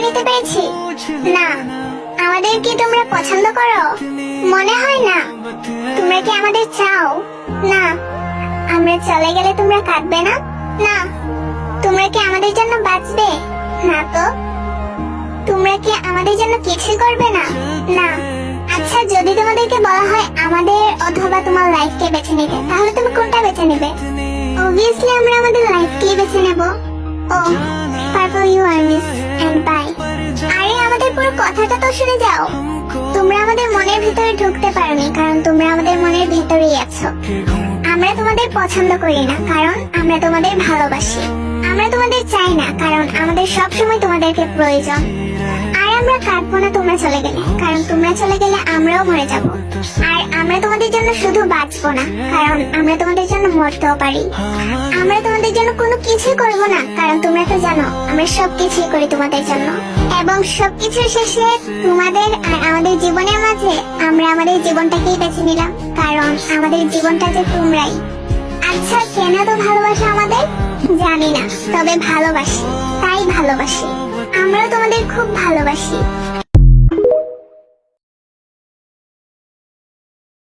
নিতে পেরেছি? না। আমাদের কি তোমরা পছন্দ করো? মনে হয় না। তোমরা কি আমাদের চাও? না। আমরা চলে গেলে তোমরা কাঁদবে না? না। তোমরা কি আমাদের জন্য বাঁচবে? না তো। তোমরা কি আমাদের জন্য কিছু করবে না? না। আচ্ছা, যদি তোমাদেরকে বলা হয় আমাদের অথবা তোমার লাইফকে বেছে নিতে, তাহলে তুমি কোনটা বেছে নেবে? অবভিয়াসলি আমরা আমাদের লাইফকেই বেছে নেব। ও purple, you are miss and bye. আরে আমাদের পুরো কথাটা তো শুনে যাও। তোমরা আমাদের মনের ভিতরে ঢুকতে পারোনি, কারণ তোমরা আমাদের মনের ভিতরেই আছো। আমরা তোমাদের পছন্দ করি না, কারণ আমরা তোমাদের ভালোবাসি। আমরা তোমাদের চাই না, কারণ আমাদের সবসময় তোমাদেরকে প্রয়োজন। আর আমরা কাঁদবো না তোমরা চলে গেলে, কারণ তোমরা চলে গেলে আমরাও মরে যাব। আর আমরা তোমাদের জন্য শুধু বাঁচবো না, কারণ আমরা তোমাদের জন্য মরতেও পারি। আমরা তোমাদের জন্য কোনো কিছুই করবো না, কারণ তোমরা তো জানো আমরা সবকিছুই করি তোমাদের জন্য। এবং সবকিছুর শেষে তোমাদের আর আমাদের জীবনের মাঝে আমরা আমাদের জীবনটাকেই বেছে নিলাম, কারণ আমাদের জীবনটা যে তোমরাই। আচ্ছা, কেন তো ভালোবাসা আমাদের জানি না, তবে ভালোবাসি, তাই ভালোবাসি। আমরাও তোমাদের খুব ভালোবাসি।